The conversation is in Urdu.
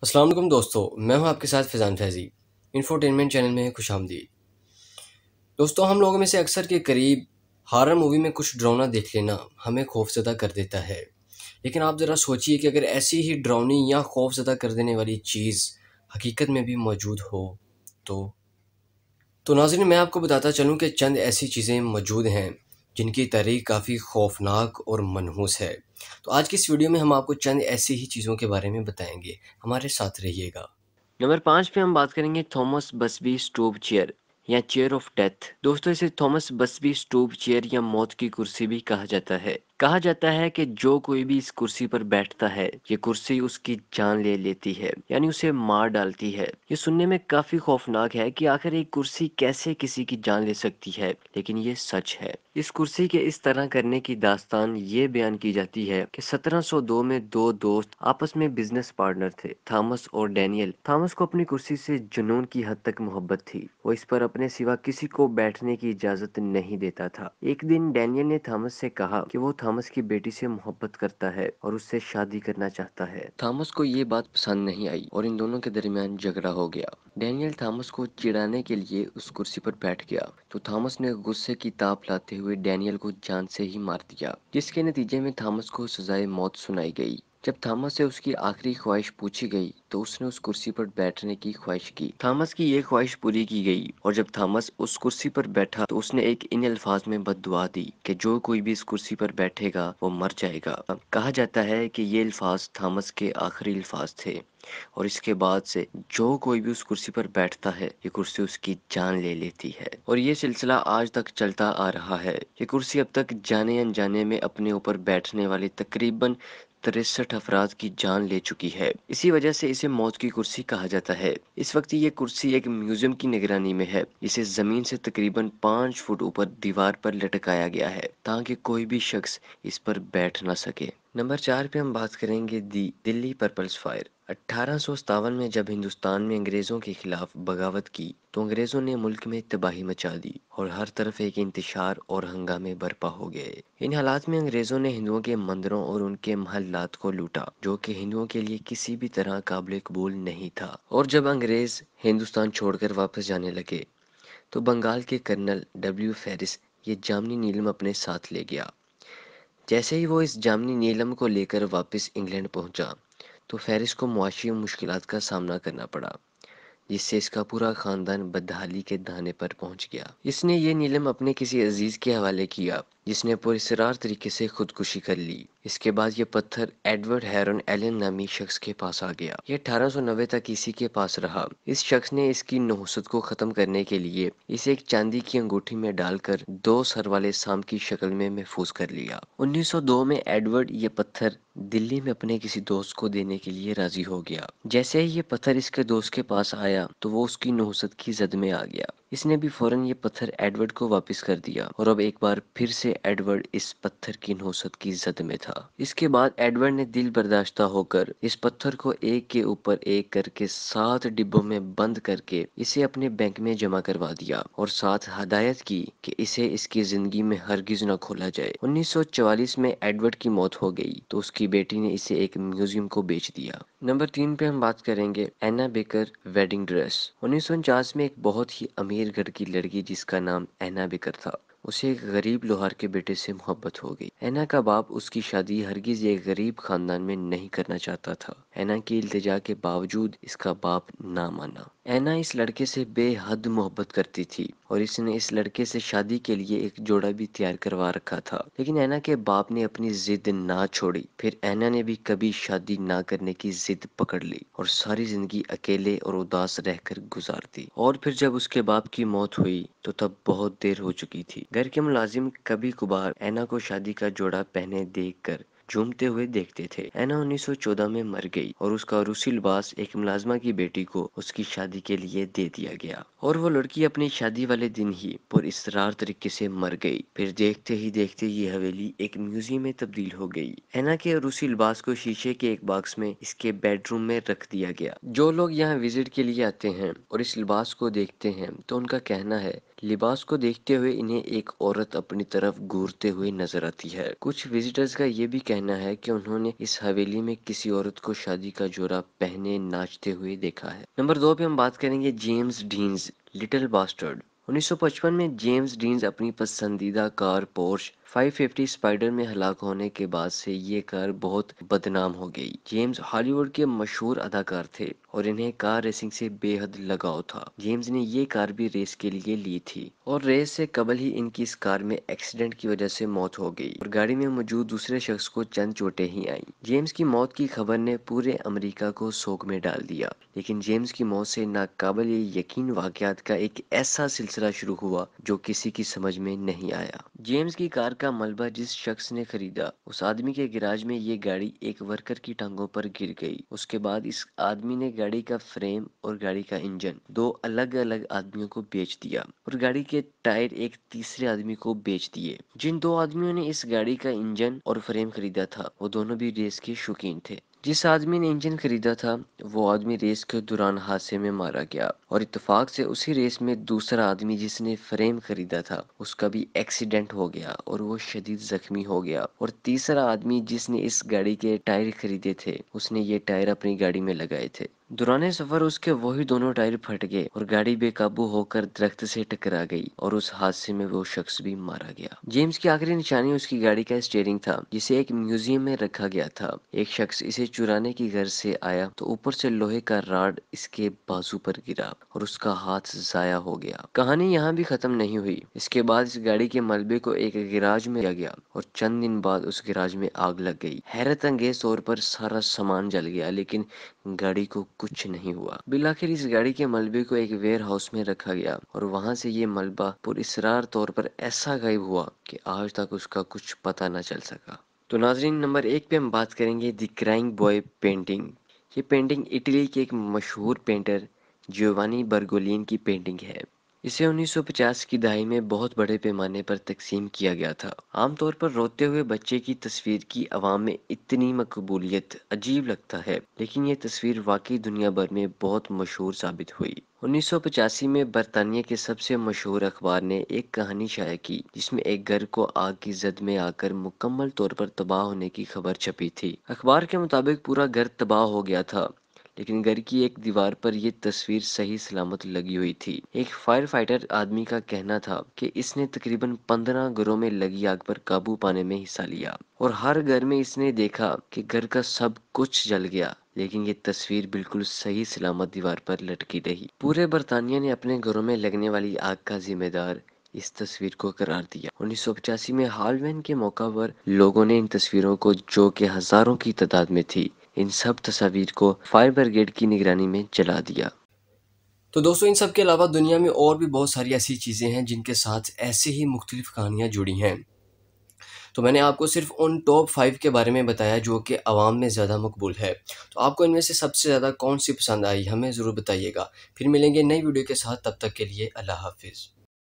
السلام علیکم دوستو، میں ہوں آپ کے ساتھ فیضان فیضی۔ انفوٹینمنٹ چینل میں خوش آمدید۔ دوستو، ہم لوگوں میں سے اکثر کے قریب ہارر مووی میں کچھ ڈراؤنا دیکھ لینا ہمیں خوف زدہ کر دیتا ہے، لیکن آپ ذرا سوچئے کہ اگر ایسی ہی ڈراؤنی یا خوف زدہ کر دینے والی چیز حقیقت میں بھی موجود ہو تو ناظرین، میں آپ کو بتاتا چلوں کہ چند ایسی چیزیں موجود ہیں جن کی تاریخ کافی خوفناک اور منحوس ہے۔ تو آج کی اس ویڈیو میں ہم آپ کو چند ایسی ہی چیزوں کے بارے میں بتائیں گے، ہمارے ساتھ رہیے گا۔ نمبر 5 پہ ہم بات کریں گے تھامس بسبی اسٹوب چیئر یا چیئر آف ڈیتھ۔ دوستو، اسے تھامس بسبی اسٹوب چیئر یا موت کی کرسی بھی کہا جاتا ہے۔ کہا جاتا ہے کہ جو کوئی بھی اس کرسی پر بیٹھتا ہے، یہ کرسی اس کی جان لے لیتی ہے، یعنی اسے مار ڈالتی ہے۔ یہ سننے میں کافی خوفناک ہے کہ آخر ایک کرسی کیسے کسی کی جان لے سکتی ہے، لیکن یہ سچ ہے۔ اس کرسی کے اس طرح کرنے کی داستان یہ بیان کی جاتی ہے کہ 1702 میں دو دوست آپس میں بزنس پارٹنر تھے، تھامس اور ڈینیل۔ تھامس کو اپنی کرسی سے جنون کی حد تک محبت تھی، وہ اس پر اپنے سوا کسی کو بیٹھنے کی اجازت نہیں دیتا تھا۔ ایک دن ڈینیل نے تھامس سے کہا کہ وہ تھامس کی بیٹی سے محبت کرتا ہے اور اس سے شادی کرنا چاہتا ہے۔ تھامس کو یہ بات پسند نہیں آئی اور ان دونوں کے درمیان جھگڑا ہو گیا۔ ڈینیل تھامس کو چڑھانے کے لیے اس کرسی پر بیٹھ گیا تو تھامس نے غصے کی تاپ لاتے ہوئے ڈینیل کو جان سے ہی مار دیا، جس کے نتیجے میں تھامس کو سزائے موت سنائی گئی۔ جب تھامس سے اس کی آخری خواہش پوچھی گئی تو اس نے اس کرسی پر بیٹھنے کی خواہش کی۔ تھامس کی یہ خواہش پوری کی گئی اور جب تھامس اس کرسی پر بیٹھا تو اس نے ایک ان الفاظ میں بد دعا دی کہ جو کوئی بھی اس کرسی پر بیٹھے گا وہ مر جائے گا۔ کہا جاتا ہے کہ یہ الفاظ تھامس کے آخری الفاظ تھے اور اس کے بعد سے جو کوئی بھی اس کرسی پر بیٹھتا ہے، یہ کرسی اس کی جان لے لیتی ہے، اور یہ سلسلہ آج تک چلتا آ رہا ہے۔ یہ کرسی اب تک جانے انجانے میں اپنے اوپر بیٹھنے والے تقریباً 63 افراد کی جان لے چکی ہے۔ اسی وجہ سے اسے موت کی کرسی کہا جاتا ہے۔ اس وقت یہ کرسی ایک میوزیم کی نگرانی میں ہے، جسے زمین سے تقریباً 5 فٹ اوپر دیوار پر لٹکایا گیا ہے تاکہ کوئی بھی شخص اس پر بیٹھ نہ سکے۔ نمبر 4 پہ ہم بات کریں گے دلی پیپلز فائر۔ 1857 میں جب ہندوستان میں انگریزوں کے خلاف بغاوت کی تو انگریزوں نے ملک میں تباہی مچا دی اور ہر طرف ایک انتشار اور ہنگامے برپا ہو گئے۔ ان حالات میں انگریزوں نے ہندوؤں کے مندروں اور ان کے محلات کو لوٹا، جو کہ ہندوؤں کے لیے کسی بھی طرح قابل قبول نہیں تھا۔ اور جب انگریز ہندوستان چھوڑ کر واپس جانے لگے تو بنگال کے کرنل ڈبلیو فیرس یہ جامنی نیلم اپنے ساتھ لے گیا۔ جیسے ہی وہ اس جامنی نیلم کو لے کر واپس انگلینڈ پہنچا تو فیرس کو معاشی مشکلات کا سامنا کرنا پڑا، جس سے اس کا پورا خاندان بدحالی کے دہانے پر پہنچ گیا۔ اس نے یہ نیلم اپنے کسی عزیز کے حوالے کیا جس نے پراسرار طریقے سے خودکشی کر لی۔ اس کے بعد یہ پتھر ایڈورڈ ہیرون ایلن نامی شخص کے پاس آ گیا۔ یہ 1890 تک اسی کے پاس رہا۔ اس شخص نے اس کی نحوست کو ختم کرنے کے لیے اسے ایک چاندی کی انگوٹھی میں ڈال کر 2 سر والے سانپ کی شکل میں محفوظ کر لیا۔ 1902 میں ایڈورڈ یہ پتھر دلی میں اپنے کسی دوست کو دینے کے لیے راضی ہو گیا۔ جیسے ہی یہ پتھر اس کے دوست کے پاس آیا تو وہ اس کی نحوست کی زد میں آ گیا۔ اس نے بھی فوراً یہ پتھر ایڈورڈ کو واپس کر دیا اور اب ایک بار پھر سے ایڈورڈ اس پتھر کی نحوست کی زد میں تھا۔ اس کے بعد ایڈورڈ نے دل برداشتہ ہو کر اس پتھر کو ایک کے اوپر ایک کر کے 7 ڈبوں میں بند کر کے اسے اپنے بینک میں جمع کروا دیا اور ساتھ ہدایت کی کہ اسے اس کی زندگی میں ہرگز نہ کھولا جائے۔ 1944 میں ایڈورڈ کی موت ہو گئی تو اس کی بیٹی نے اسے ایک میوزیم کو بیچ دیا۔ نمبر 3 پہ ہم بات کریں گے اینا بیکر ویڈنگ ڈریس۔ 1949 میں ایک بہت ہی امیر گھر کی لڑکی جس کا نام اینا بیکر تھا، اسے ایک غریب لوہار کے بیٹے سے محبت ہو گئی۔ اینا کا باپ اس کی شادی ہرگز ایک غریب خاندان میں نہیں کرنا چاہتا تھا۔ اینا کی التجا کے باوجود اس کا باپ نہ مانا۔ اینا اس لڑکے سے بے حد محبت کرتی تھی اور اس نے اس لڑکے سے شادی کے لیے ایک جوڑا بھی تیار کروا رکھا تھا، لیکن اینا کے باپ نے اپنی ضد نہ چھوڑی۔ پھر اینا نے بھی کبھی شادی نہ کرنے کی ضد پکڑ لی اور ساری زندگی اکیلے اور اداس رہ کر گزار دی۔ اور پھر جب اس کے باپ کی موت ہوئی تو تب بہت دیر ہو چکی تھی۔ گھر کے ملازم کبھی کبھار اینا کو شادی کا جوڑا پہنے دیکھ کر جھومتے ہوئے دیکھتے تھے۔ اینا 1914 میں مر گئی اور اس کا عروسی لباس ایک ملازمہ کی بیٹی کو اس کی شادی کے لیے دے دیا گیا، اور وہ لڑکی اپنی شادی والے دن ہی پر اسرار طریقے سے مر گئی۔ پھر دیکھتے ہی دیکھتے یہ حویلی ایک میوزیم میں تبدیل ہو گئی۔ اینا کے عروسی لباس کو شیشے کے ایک باکس میں اس کے بیڈ روم میں رکھ دیا گیا۔ جو لوگ یہاں وزٹ کے لیے آتے ہیں اور اس لباس کو دیکھتے ہیں تو ان کا کہنا ہے لباس کو دیکھتے ہوئے انہیں ایک عورت اپنی طرف گھورتے ہوئے نظر آتی ہے۔ کچھ وزٹرز کا یہ بھی کہنا ہے کہ انہوں نے اس حویلی میں کسی عورت کو شادی کا جورا پہنے ناچتے ہوئے دیکھا ہے۔ نمبر 2 پہ ہم بات کریں گے جیمز ڈینز لٹل باسٹرڈ۔ 1955 میں جیمز ڈینز اپنی پسندیدہ کار پورش 550 اسپائڈر میں ہلاک ہونے کے بعد سے یہ کار بہت بدنام ہو گئی۔ جیمز ہالی ووڈ کے مشہور اداکار تھے اور انہیں کار ریسنگ سے بے حد لگاؤ تھا۔ جیمز نے یہ کار بھی ریس کے لیے لی تھی اور ریس سے قبل ہی ان کی اس کار میں ایکسیڈنٹ کی وجہ سے موت ہو گئی اور گاڑی میں موجود دوسرے شخص کو چند چوٹیں ہی آئیں۔ جیمز کی موت کی خبر نے پورے امریکہ کو سوگ میں ڈال دیا، لیکن جیمز کی موت سے ناقابل یقین واقعات کا ایک ایسا سلسلہ شروع ہوا جو کسی کی سمجھ میں نہیں آیا۔ جیمز کی کار کا ملبہ جس شخص نے خریدا، اس آدمی کے گراج میں یہ گاڑی ایک ورکر کی ٹانگوں پر گر گئی۔ اس کے بعد اس آدمی نے گاڑی کا فریم اور گاڑی کا انجن دو الگ الگ آدمیوں کو بیچ دیا اور گاڑی کے ٹائر ایک تیسرے آدمی کو بیچ دیے۔ جن دو آدمیوں نے اس گاڑی کا انجن اور فریم خریدا تھا وہ دونوں بھی ریس کے شوقین تھے۔ جس آدمی نے انجن خریدا تھا وہ آدمی ریس کے دوران حادثے میں مارا گیا اور اتفاق سے اسی ریس میں دوسرا آدمی جس نے فریم خریدا تھا اس کا بھی ایکسیڈنٹ ہو گیا اور وہ شدید زخمی ہو گیا، اور تیسرا آدمی جس نے اس گاڑی کے ٹائر خریدے تھے اس نے یہ ٹائر اپنی گاڑی میں لگائے تھے۔ دوران سفر اس کے وہی دونوں ٹائر پھٹ گئے اور گاڑی بے قابو ہو کر درخت سے ٹکرا گئی اور اس حادثے میں وہ شخص بھی مارا گیا۔ جیمز کی آخری نشانی اس کی گاڑی کا اسٹیئرنگ تھا جسے ایک میوزیم میں رکھا گیا تھا۔ ایک شخص اسے چرانے کی غرض سے آیا تو اوپر سے لوہے کا راڈ اس کے بازو پر گرا اور اس کا ہاتھ ضائع ہو گیا۔ کہانی یہاں بھی ختم نہیں ہوئی۔ اس کے بعد اس گاڑی کے ملبے کو ایک گراج میں لیا گیا اور چند دن بعد اس گراج میں آگ لگ گئی۔ حیرت انگیز طور پر سارا سامان جل گیا لیکن گاڑی کو کچھ نہیں ہوا۔ بالآخر اس گاڑی کے ملبے کو ایک ویئر ہاؤس میں رکھا گیا اور وہاں سے یہ ملبہ پر اسرار طور پر ایسا غائب ہوا کہ آج تک اس کا کچھ پتہ نہ چل سکا۔ تو ناظرین، نمبر 1 پہ ہم بات کریں گے دی کرائنگ بوائے پینٹنگ۔ یہ پینٹنگ اٹلی کے ایک مشہور پینٹر جیوانی برگولین کی پینٹنگ ہے۔ اسے 1950 کی دہائی میں بہت بڑے پیمانے پر تقسیم کیا گیا تھا۔ عام طور پر روتے ہوئے بچے کی تصویر کی عوام میں اتنی مقبولیت عجیب لگتا ہے، لیکن یہ تصویر واقعی دنیا بھر میں بہت مشہور ثابت ہوئی۔ 1985 میں برطانیہ کے سب سے مشہور اخبار نے ایک کہانی شائع کی جس میں ایک گھر کو آگ کی زد میں آ کر مکمل طور پر تباہ ہونے کی خبر چھپی تھی۔ اخبار کے مطابق پورا گھر تباہ ہو گیا تھا، لیکن گھر کی ایک دیوار پر یہ تصویر صحیح سلامت لگی ہوئی تھی۔ ایک فائر فائٹر آدمی کا کہنا تھا کہ اس نے تقریباً 15 گھروں میں لگی آگ پر قابو پانے میں حصہ لیا اور ہر گھر میں اس نے دیکھا کہ گھر کا سب کچھ جل گیا لیکن یہ تصویر بالکل صحیح سلامت دیوار پر لٹکی رہی۔ پورے برطانیہ نے اپنے گھروں میں لگنے والی آگ کا ذمہ دار اس تصویر کو قرار دیا۔ 1985 میں ہالووین کے موقع پر لوگوں نے ان تصویروں کو، جو کہ ہزاروں کی تعداد میں تھی، ان سب تصاویر کو فائر بریگیڈ کی نگرانی میں جلا دیا۔ تو دوستو، ان سب کے علاوہ دنیا میں اور بھی بہت ساری ایسی چیزیں ہیں جن کے ساتھ ایسے ہی مختلف کہانیاں جڑی ہیں۔ تو میں نے آپ کو صرف ان ٹاپ 5 کے بارے میں بتایا جو کہ عوام میں زیادہ مقبول ہے۔ تو آپ کو ان میں سے سب سے زیادہ کون سی پسند آئی ہمیں ضرور بتائیے گا۔ پھر ملیں گے نئی ویڈیو کے ساتھ، تب تک کے لیے اللہ حافظ۔